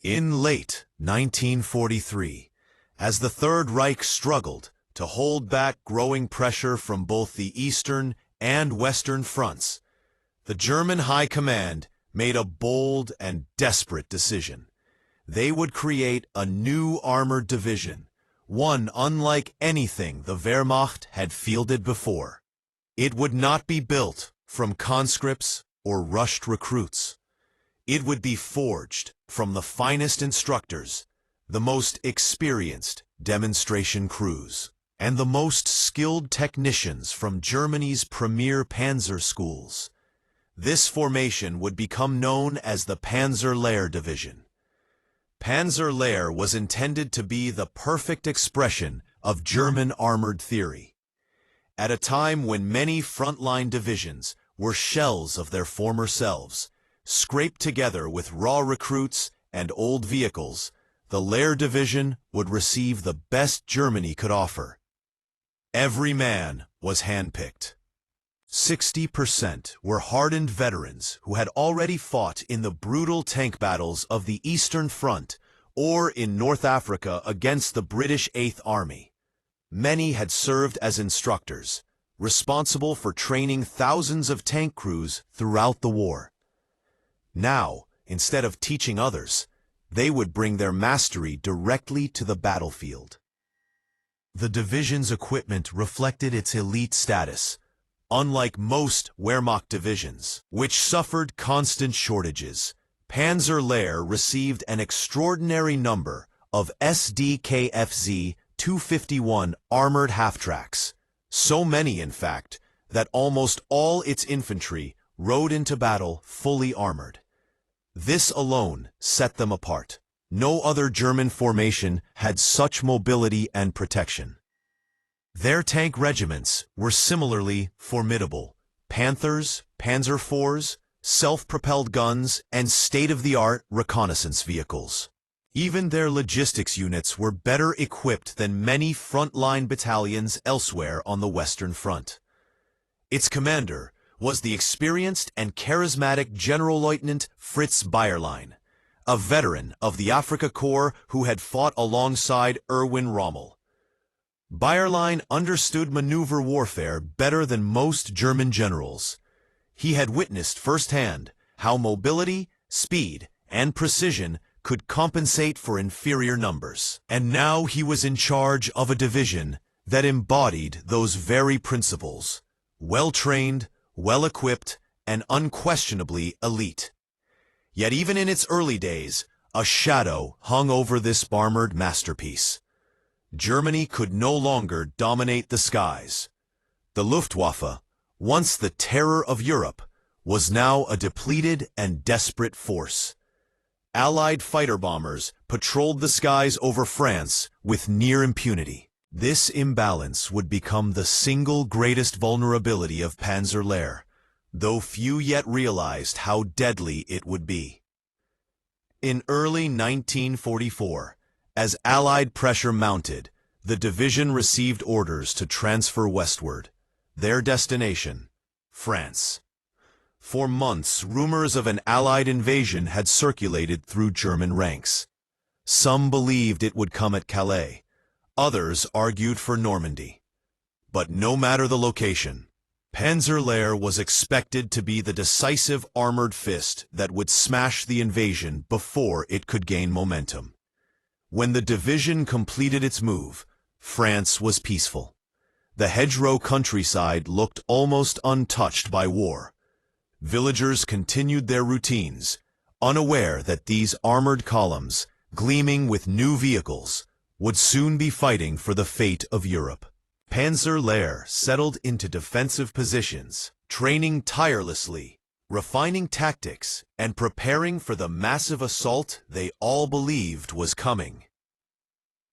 In late 1943, as the Third Reich struggled to hold back growing pressure from both the Eastern and Western fronts, the German High Command made a bold and desperate decision. They would create a new armored division, one unlike anything the Wehrmacht had fielded before. It would not be built from conscripts or rushed recruits. It would be forged from the finest instructors, the most experienced demonstration crews, and the most skilled technicians from Germany's premier panzer schools. This formation would become known as the Panzer Lehr Division. Panzer Lehr was intended to be the perfect expression of German armored theory. At a time when many frontline divisions were shells of their former selves, scraped together with raw recruits and old vehicles, the Lehr Division would receive the best Germany could offer. Every man was handpicked. 60% were hardened veterans who had already fought in the brutal tank battles of the Eastern Front or in North Africa against the British Eighth Army. Many had served as instructors, responsible for training thousands of tank crews throughout the war. Now, instead of teaching others, they would bring their mastery directly to the battlefield. The division's equipment reflected its elite status. Unlike most Wehrmacht divisions, which suffered constant shortages, Panzer Lehr received an extraordinary number of SDKFZ 251 armored half-tracks, so many in fact that almost all its infantry rode into battle fully armored. This alone set them apart. No other German formation had such mobility and protection. Their tank regiments were similarly formidable. Panthers, Panzer IVs, self-propelled guns, and state-of-the-art reconnaissance vehicles. Even their logistics units were better equipped than many front-line battalions elsewhere on the Western Front. Its commander was the experienced and charismatic General Lieutenant Fritz Bayerlein, a veteran of the Afrika Korps who had fought alongside Erwin Rommel. Bayerlein understood maneuver warfare better than most German generals. He had witnessed firsthand how mobility, speed, and precision could compensate for inferior numbers. And now he was in charge of a division that embodied those very principles, well-trained, well-equipped, and unquestionably elite. Yet even in its early days, a shadow hung over this armored masterpiece. Germany could no longer dominate the skies. The Luftwaffe, once the terror of Europe, was now a depleted and desperate force. Allied fighter bombers patrolled the skies over France with near impunity. This imbalance would become the single greatest vulnerability of Panzer Lehr, though few yet realized how deadly it would be. In early 1944, as Allied pressure mounted, the division received orders to transfer westward, their destination, France. For months, rumors of an Allied invasion had circulated through German ranks. Some believed it would come at Calais, others argued for Normandy. But no matter the location, Panzer Lehr was expected to be the decisive armored fist that would smash the invasion before it could gain momentum. When the division completed its move, France was peaceful. The hedgerow countryside looked almost untouched by war. Villagers continued their routines, unaware that these armored columns, gleaming with new vehicles, would soon be fighting for the fate of Europe. Panzer Lehr settled into defensive positions, training tirelessly, refining tactics, and preparing for the massive assault they all believed was coming.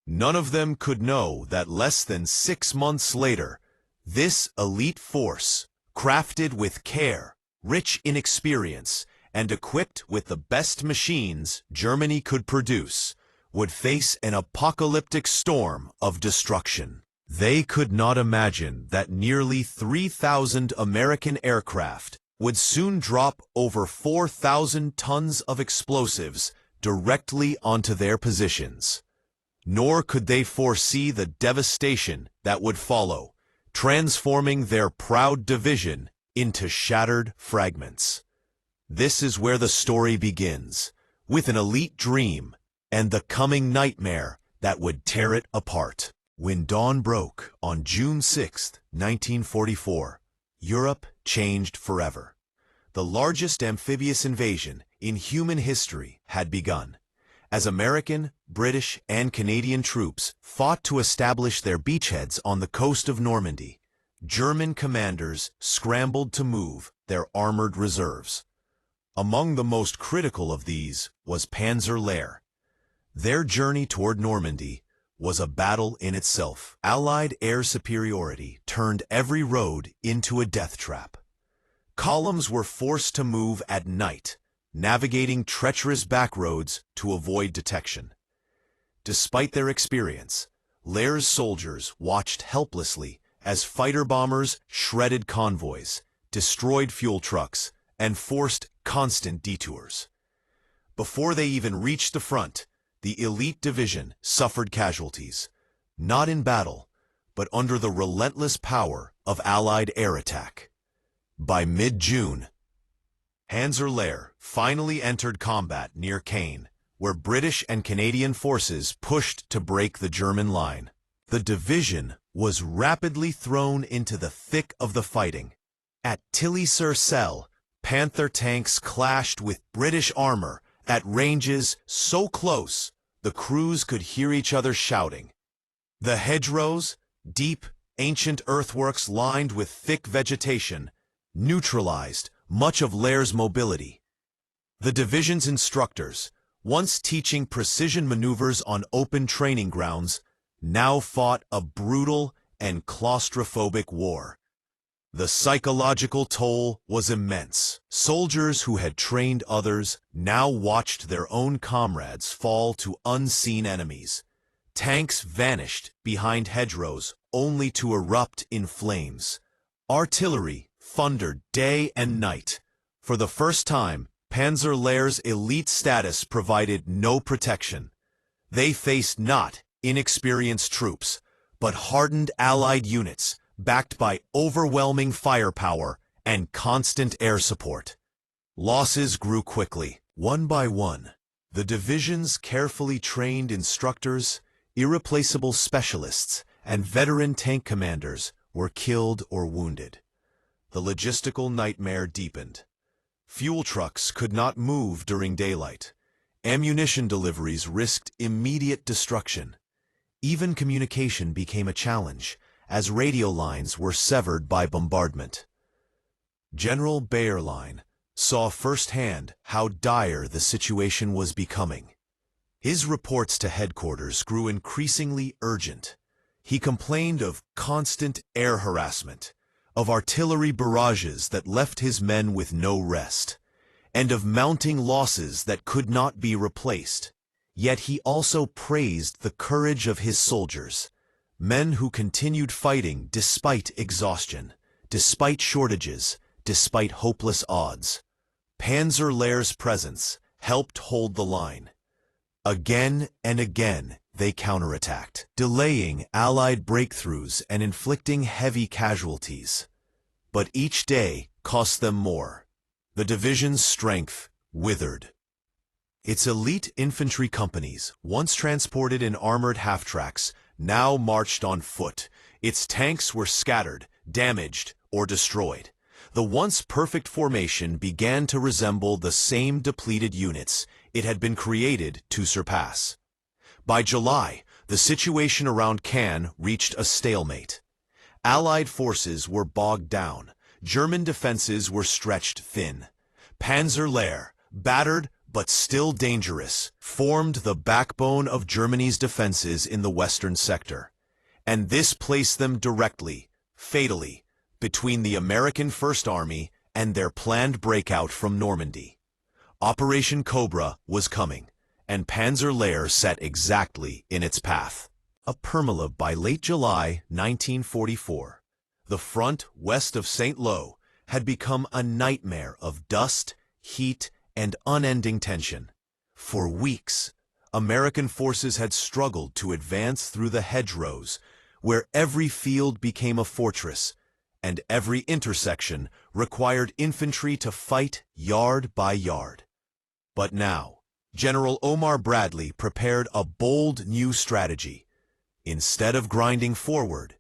None of them could know that less than 6 months later, this elite force, crafted with care, rich in experience, and equipped with the best machines Germany could produce, would face an apocalyptic storm of destruction. They could not imagine that nearly 3,000 American aircraft would soon drop over 4,000 tons of explosives directly onto their positions. Nor could they foresee the devastation that would follow, transforming their proud division into shattered fragments. This is where the story begins, with an elite dream and the coming nightmare that would tear it apart. When dawn broke on June 6, 1944, Europe changed forever. The largest amphibious invasion in human history had begun, as American, British, and Canadian troops fought to establish their beachheads on the coast of Normandy. German commanders scrambled to move their armored reserves. Among the most critical of these was Panzer Lehr. Their journey toward Normandy was a battle in itself. Allied air superiority turned every road into a death trap. Columns were forced to move at night, navigating treacherous backroads to avoid detection. Despite their experience, Lehr's soldiers watched helplessly as fighter bombers shredded convoys, destroyed fuel trucks, and forced constant detours. Before they even reached the front, the elite division suffered casualties, not in battle, but under the relentless power of Allied air attack. By mid-June, Panzer Lehr finally entered combat near Caen, where British and Canadian forces pushed to break the German line. The division was rapidly thrown into the thick of the fighting. At Tilly-sur-Selle, Panther tanks clashed with British armor at ranges so close the crews could hear each other shouting. The hedgerows, deep, ancient earthworks lined with thick vegetation, neutralized much of Lehr's mobility. The division's instructors, once teaching precision maneuvers on open training grounds, now fought a brutal and claustrophobic war. The psychological toll was immense. Soldiers who had trained others now watched their own comrades fall to unseen enemies. Tanks vanished behind hedgerows only to erupt in flames. Artillery thundered day and night. For the first time, Panzer Lehr's elite status provided no protection. They faced not inexperienced troops, but hardened Allied units backed by overwhelming firepower and constant air support. Losses grew quickly, one by one. The division's carefully trained instructors, irreplaceable specialists, and veteran tank commanders were killed or wounded. The logistical nightmare deepened. Fuel trucks could not move during daylight. Ammunition deliveries risked immediate destruction. Even communication became a challenge, as radio lines were severed by bombardment. General Bayerlein saw firsthand how dire the situation was becoming. His reports to headquarters grew increasingly urgent. He complained of constant air harassment, of artillery barrages that left his men with no rest, and of mounting losses that could not be replaced. Yet he also praised the courage of his soldiers, men who continued fighting despite exhaustion, despite shortages, despite hopeless odds. Panzer Lehr's presence helped hold the line. Again and again, they counterattacked, delaying Allied breakthroughs and inflicting heavy casualties. But each day cost them more. The division's strength withered. Its elite infantry companies, once transported in armored half-tracks, now marched on foot. Its tanks were scattered, damaged, or destroyed. The once perfect formation began to resemble the same depleted units it had been created to surpass. By July, the situation around Caen reached a stalemate. Allied forces were bogged down. German defenses were stretched thin. Panzer Lehr, battered but still dangerous, formed the backbone of Germany's defenses in the western sector. And this placed them directly, fatally, between the American First Army and their planned breakout from Normandy. Operation Cobra was coming, and Panzer Lehr sat exactly in its path. A permala by late July 1944. The front west of St. Lo had become a nightmare of dust, heat, and unending tension. For weeks, American forces had struggled to advance through the hedgerows, where every field became a fortress, and every intersection required infantry to fight yard by yard. But now, General Omar Bradley prepared a bold new strategy. Instead of grinding forward,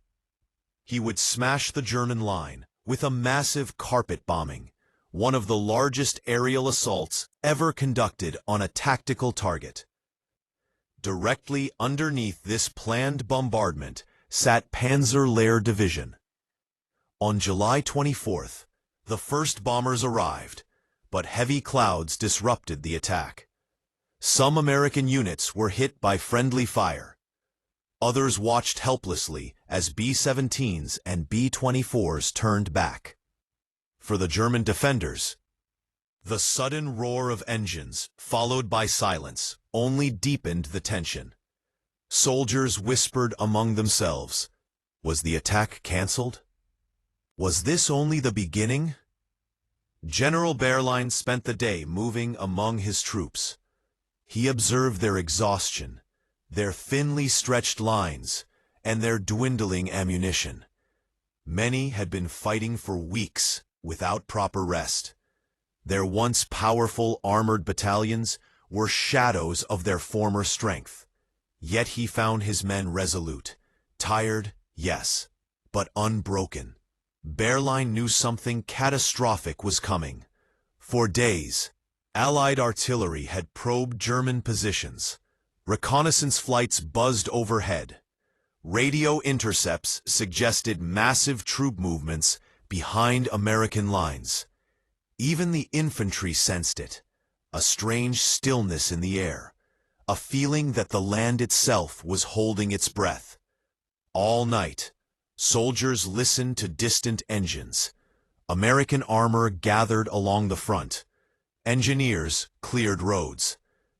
he would smash the German line with a massive carpet bombing, one of the largest aerial assaults ever conducted on a tactical target. Directly underneath this planned bombardment sat Panzer Lehr Division. On July 24th, the first bombers arrived, but heavy clouds disrupted the attack. Some American units were hit by friendly fire. Others watched helplessly as B-17s and B-24s turned back. For the German defenders, the sudden roar of engines, followed by silence, only deepened the tension. Soldiers whispered among themselves, was the attack cancelled? Was this only the beginning? General Bayerlein spent the day moving among his troops. He observed their exhaustion, their thinly stretched lines, and their dwindling ammunition. Many had been fighting for weeks without proper rest. Their once powerful armored battalions were shadows of their former strength. Yet he found his men resolute, tired, yes, but unbroken. Bayerlein knew something catastrophic was coming. For days, Allied artillery had probed German positions. Reconnaissance flights buzzed overhead. Radio intercepts suggested massive troop movements behind American lines. Even the infantry sensed it, a strange stillness in the air, a feeling that the land itself was holding its breath. All night, soldiers listened to distant engines. American armor gathered along the front. Engineers cleared roads.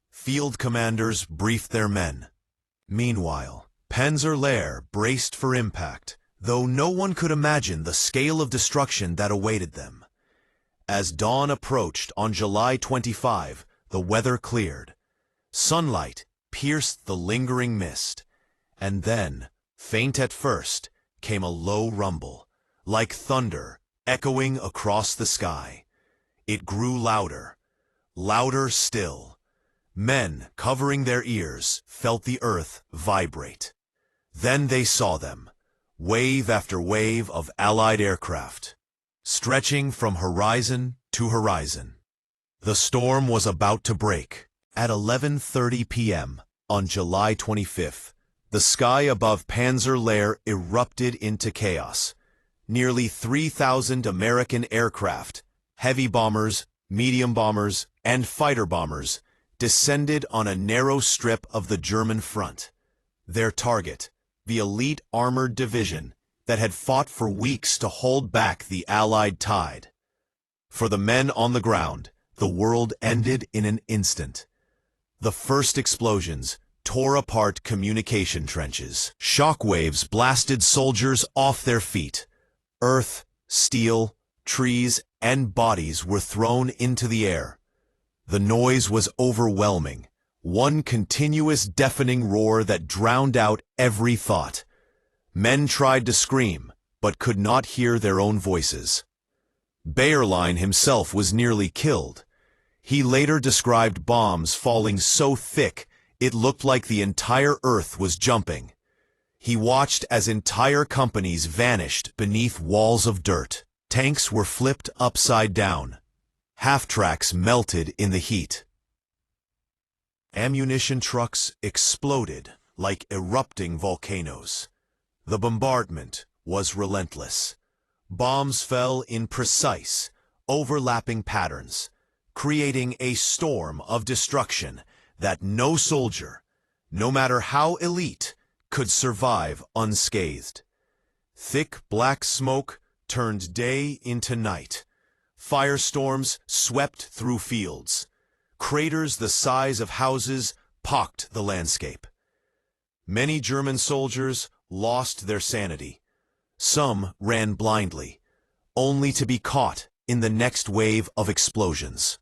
Field commanders briefed their men. Meanwhile, Panzer Lehr braced for impact, though no one could imagine the scale of destruction that awaited them. As dawn approached on July 25, the weather cleared. Sunlight pierced the lingering mist, and then, faint at first, came a low rumble, like thunder echoing across the sky. It grew louder, louder still. Men, covering their ears, felt the earth vibrate. Then they saw them, wave after wave of Allied aircraft, stretching from horizon to horizon. The storm was about to break. At 11:30 p.m. on July 25th, the sky above Panzer Lehr erupted into chaos. Nearly 3,000 American aircraft, heavy bombers, medium bombers, and fighter bombers, descended on a narrow strip of the German front. Their target, the elite armored division that had fought for weeks to hold back the Allied tide. For the men on the ground, the world ended in an instant. The first explosions tore apart communication trenches. Shockwaves blasted soldiers off their feet. Earth, steel, trees, and bodies were thrown into the air. The noise was overwhelming, one continuous deafening roar that drowned out every thought. Men tried to scream, but could not hear their own voices. Bayerlein himself was nearly killed. He later described bombs falling so thick it looked like the entire earth was jumping. He watched as entire companies vanished beneath walls of dirt. Tanks were flipped upside down. Half-tracks melted in the heat. Ammunition trucks exploded like erupting volcanoes. The bombardment was relentless. Bombs fell in precise, overlapping patterns, creating a storm of destruction that no soldier, no matter how elite, could survive unscathed. Thick black smoke turned day into night. Firestorms swept through fields. Craters the size of houses pocked the landscape. Many German soldiers lost their sanity. Some ran blindly, only to be caught in the next wave of explosions.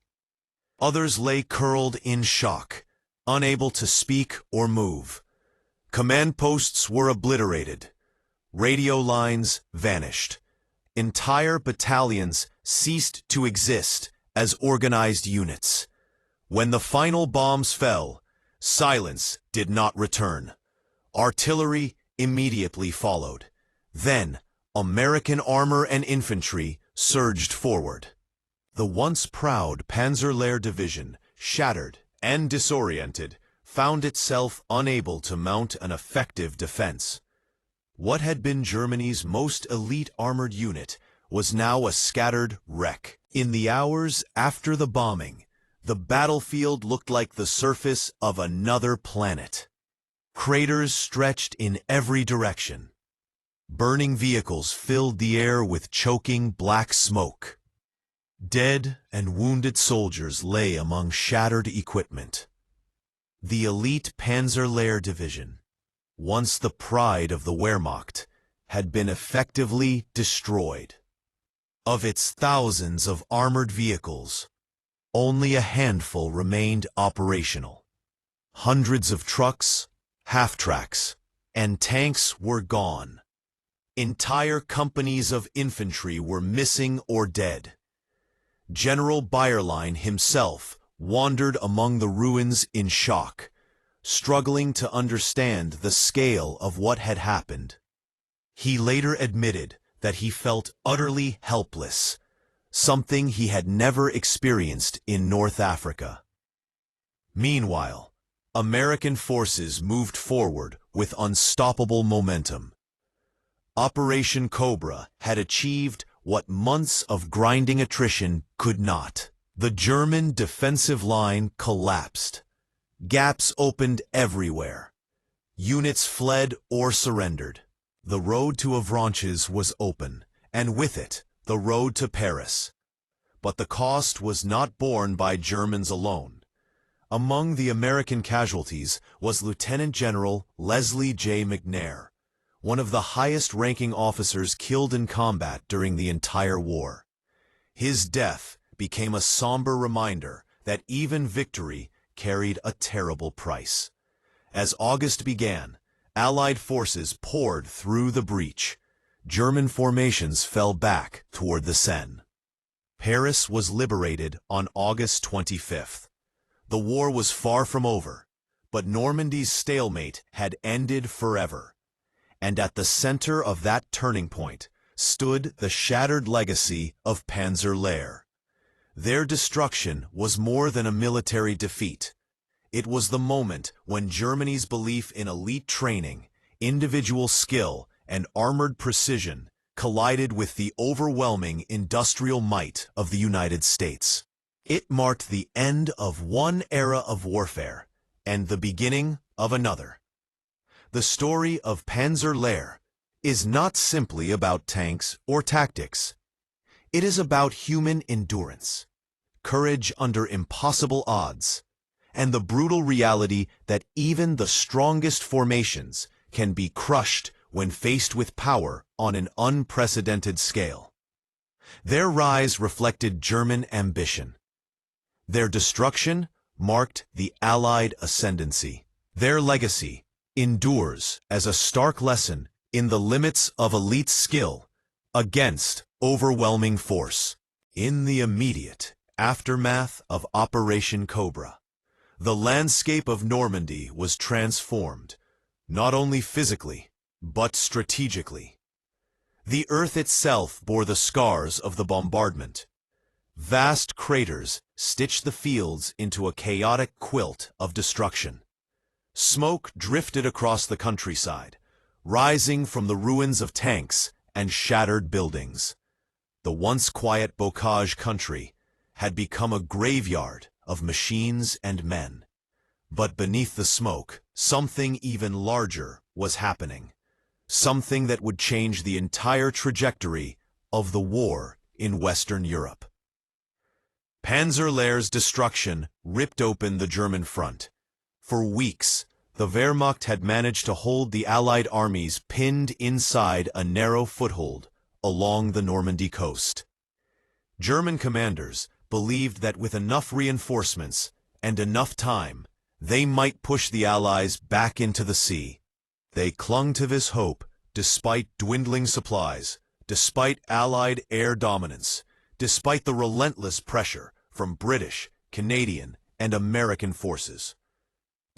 Others lay curled in shock, unable to speak or move. Command posts were obliterated. Radio lines vanished. Entire battalions ceased to exist as organized units. When the final bombs fell, silence did not return. Artillery immediately followed. Then, American armor and infantry surged forward. The once proud Panzer Lehr Division, shattered and disoriented, found itself unable to mount an effective defense. What had been Germany's most elite armored unit was now a scattered wreck. In the hours after the bombing, the battlefield looked like the surface of another planet. Craters stretched in every direction. Burning vehicles filled the air with choking black smoke. Dead and wounded soldiers lay among shattered equipment. The elite Panzer Lehr Division, once the pride of the Wehrmacht, had been effectively destroyed. Of its thousands of armored vehicles, only a handful remained operational. Hundreds of trucks, half-tracks, and tanks were gone. Entire companies of infantry were missing or dead. General Bayerlein himself wandered among the ruins in shock, struggling to understand the scale of what had happened. He later admitted that he felt utterly helpless, something he had never experienced in North Africa. Meanwhile, American forces moved forward with unstoppable momentum. Operation Cobra had achieved what months of grinding attrition could not. The German defensive line collapsed. Gaps opened everywhere. Units fled or surrendered. The road to Avranches was open, and with it, the road to Paris. But the cost was not borne by Germans alone. Among the American casualties was Lieutenant General Leslie J. McNair, one of the highest-ranking officers killed in combat during the entire war. His death became a somber reminder that even victory carried a terrible price. As August began, Allied forces poured through the breach. German formations fell back toward the Seine. Paris was liberated on August 25th. The war was far from over, but Normandy's stalemate had ended forever. And at the center of that turning point stood the shattered legacy of Panzer Lehr. Their destruction was more than a military defeat. It was the moment when Germany's belief in elite training, individual skill, and armored precision collided with the overwhelming industrial might of the United States. It marked the end of one era of warfare and the beginning of another. The story of Panzer Lehr is not simply about tanks or tactics. It is about human endurance, courage under impossible odds, and the brutal reality that even the strongest formations can be crushed when faced with power on an unprecedented scale. Their rise reflected German ambition. Their destruction marked the Allied ascendancy. Their legacy endures as a stark lesson in the limits of elite skill against overwhelming force. In the immediate aftermath of Operation Cobra, the landscape of Normandy was transformed, not only physically, but strategically. The earth itself bore the scars of the bombardment. Vast craters stitched the fields into a chaotic quilt of destruction. Smoke drifted across the countryside, rising from the ruins of tanks and shattered buildings. The once quiet Bocage country had become a graveyard of machines and men. But beneath the smoke, something even larger was happening. Something that would change the entire trajectory of the war in Western Europe. Panzer Lehr's destruction ripped open the German front. For weeks, the Wehrmacht had managed to hold the Allied armies pinned inside a narrow foothold along the Normandy coast. German commanders believed that with enough reinforcements and enough time, they might push the Allies back into the sea. They clung to this hope despite dwindling supplies, despite Allied air dominance, despite the relentless pressure from British, Canadian, and American forces.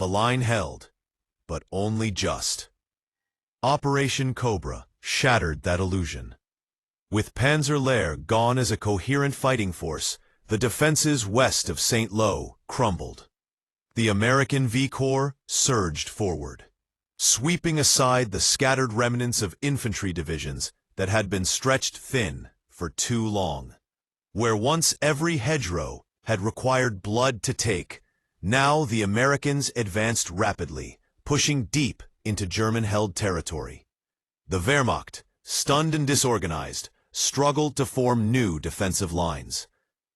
The line held, but only just. Operation Cobra shattered that illusion. With Panzer Lehr gone as a coherent fighting force, the defenses west of St. Lo crumbled. The American V Corps surged forward, sweeping aside the scattered remnants of infantry divisions that had been stretched thin for too long. Where once every hedgerow had required blood to take, now the Americans advanced rapidly, pushing deep into German-held territory. The Wehrmacht, stunned and disorganized, struggled to form new defensive lines.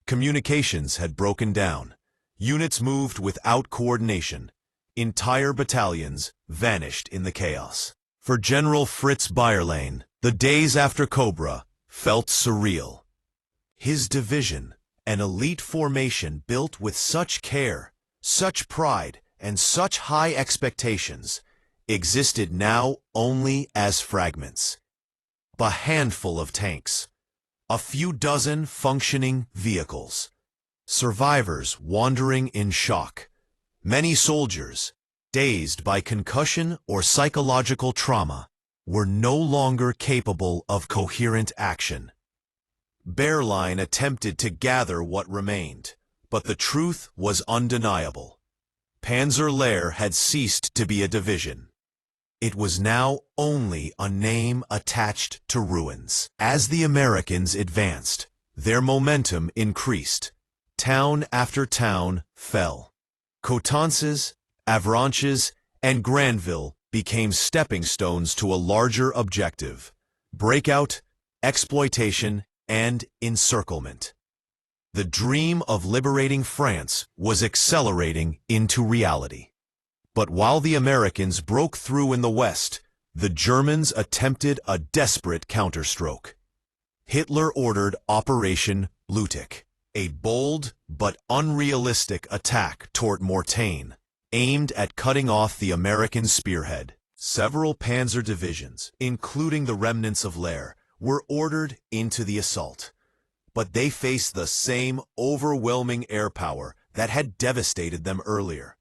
Communications had broken down. Units moved without coordination. Entire battalions vanished in the chaos. For General Fritz Bayerlein, the days after Cobra felt surreal. His division, an elite formation built with such care, such pride, and such high expectations, existed now only as fragments. A handful of tanks, a few dozen functioning vehicles, survivors wandering in shock, many soldiers, dazed by concussion or psychological trauma, were no longer capable of coherent action. Bayerlein attempted to gather what remained, but the truth was undeniable. Panzer Lehr had ceased to be a division. It was now only a name attached to ruins. As the Americans advanced, their momentum increased. Town after town fell. Coutances, Avranches, and Granville became stepping stones to a larger objective: breakout, exploitation, and encirclement. The dream of liberating France was accelerating into reality. But while the Americans broke through in the West, the Germans attempted a desperate counterstroke. Hitler ordered Operation Lüttich, a bold but unrealistic attack toward Mortain, aimed at cutting off the American spearhead. Several panzer divisions, including the remnants of Lehr, were ordered into the assault. But they faced the same overwhelming air power that had devastated them earlier.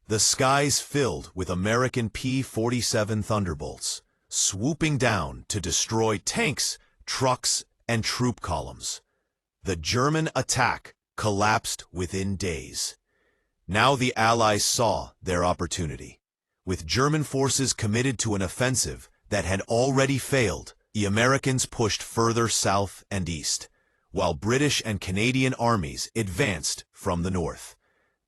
The skies filled with American P-47 Thunderbolts, swooping down to destroy tanks, trucks, and troop columns. The German attack collapsed within days. Now the Allies saw their opportunity. With German forces committed to an offensive that had already failed, the Americans pushed further south and east, while British and Canadian armies advanced from the north.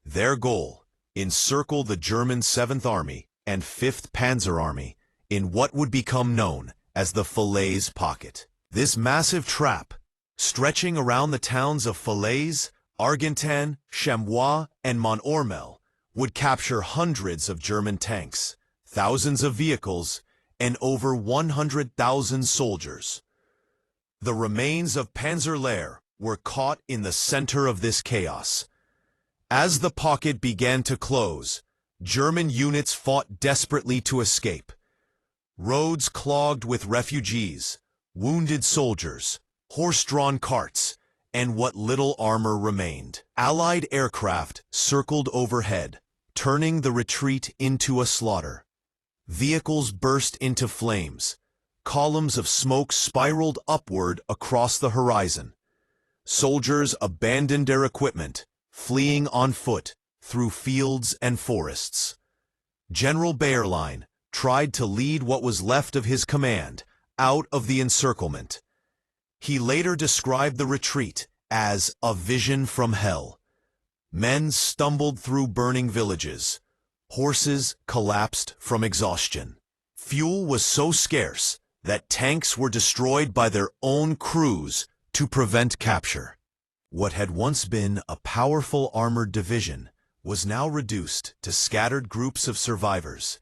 Their goal: encircle the German 7th Army and 5th Panzer Army in what would become known as the Falaise Pocket. This massive trap, stretching around the towns of Falaise, Argentan, Chamois, and Monthermel, would capture hundreds of German tanks, thousands of vehicles, and over 100,000 soldiers. The remains of Panzer Lehr were caught in the center of this chaos. As the pocket began to close, German units fought desperately to escape. Roads clogged with refugees, wounded soldiers, horse-drawn carts, and what little armor remained. Allied aircraft circled overhead, turning the retreat into a slaughter. Vehicles burst into flames. Columns of smoke spiraled upward across the horizon. Soldiers abandoned their equipment, fleeing on foot through fields and forests. General Bayerlein tried to lead what was left of his command out of the encirclement. He later described the retreat as a vision from hell. Men stumbled through burning villages. Horses collapsed from exhaustion. Fuel was so scarce that tanks were destroyed by their own crews to prevent capture. What had once been a powerful armored division was now reduced to scattered groups of survivors,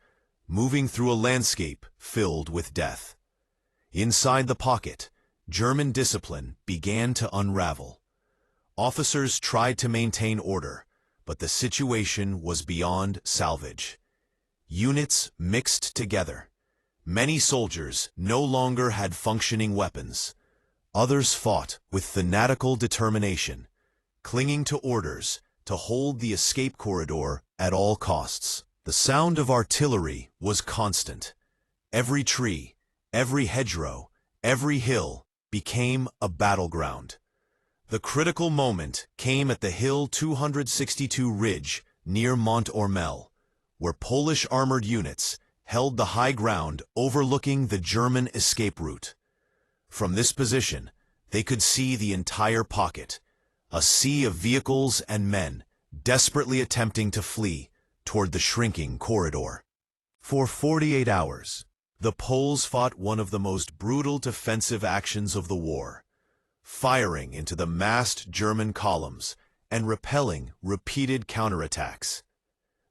moving through a landscape filled with death. Inside the pocket, German discipline began to unravel. Officers tried to maintain order, but the situation was beyond salvage. Units mixed together. Many soldiers no longer had functioning weapons. Others fought with fanatical determination, clinging to orders to hold the escape corridor at all costs. The sound of artillery was constant. Every tree, every hedgerow, every hill became a battleground. The critical moment came at the Hill 262 ridge near Mont Ormel, where Polish armored units held the high ground overlooking the German escape route. From this position, they could see the entire pocket, a sea of vehicles and men desperately attempting to flee toward the shrinking corridor. For 48 hours, the Poles fought one of the most brutal defensive actions of the war, firing into the massed German columns and repelling repeated counterattacks.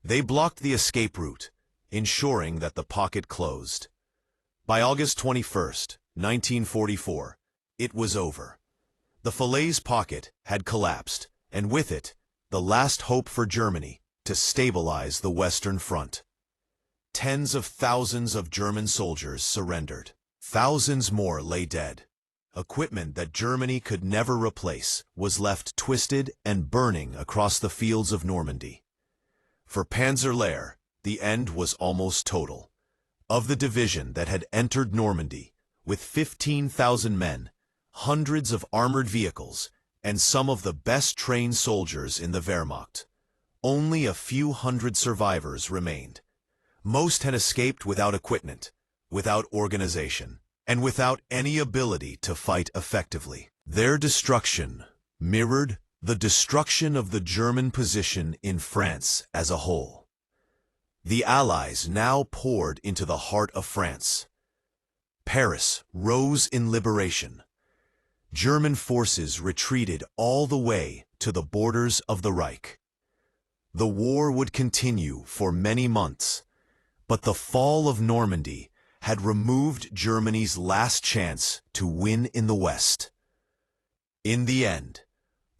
They blocked the escape route, ensuring that the pocket closed. By August 21, 1944, it was over. The Falaise pocket had collapsed, and with it, the last hope for Germany to stabilize the Western Front. Tens of thousands of German soldiers surrendered. Thousands more lay dead. Equipment that Germany could never replace was left twisted and burning across the fields of Normandy. For Panzer Lehr, the end was almost total. Of the division that had entered Normandy, with 15,000 men, hundreds of armored vehicles, and some of the best trained soldiers in the Wehrmacht, only a few hundred survivors remained. Most had escaped without equipment, without organization, and without any ability to fight effectively. Their destruction mirrored the destruction of the German position in France as a whole. The Allies now poured into the heart of France. Paris rose in liberation. German forces retreated all the way to the borders of the Reich. The war would continue for many months, but the fall of Normandy had removed Germany's last chance to win in the West. In the end,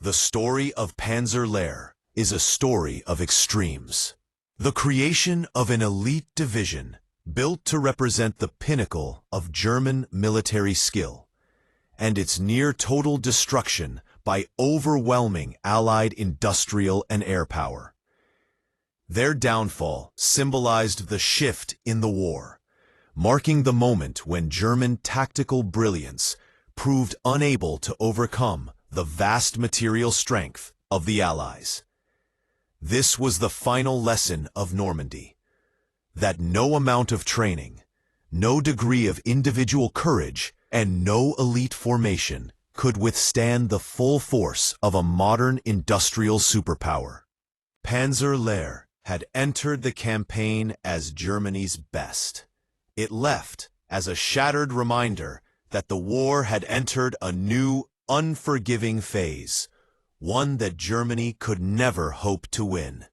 the story of Panzer Lehr is a story of extremes. The creation of an elite division built to represent the pinnacle of German military skill, and its near-total destruction by overwhelming Allied industrial and air power. Their downfall symbolized the shift in the war, marking the moment when German tactical brilliance proved unable to overcome the vast material strength of the Allies. This was the final lesson of Normandy, that no amount of training, no degree of individual courage, and no elite formation could withstand the full force of a modern industrial superpower. Panzer Lehr had entered the campaign as Germany's best. It left as a shattered reminder that the war had entered a new, unforgiving phase, one that Germany could never hope to win.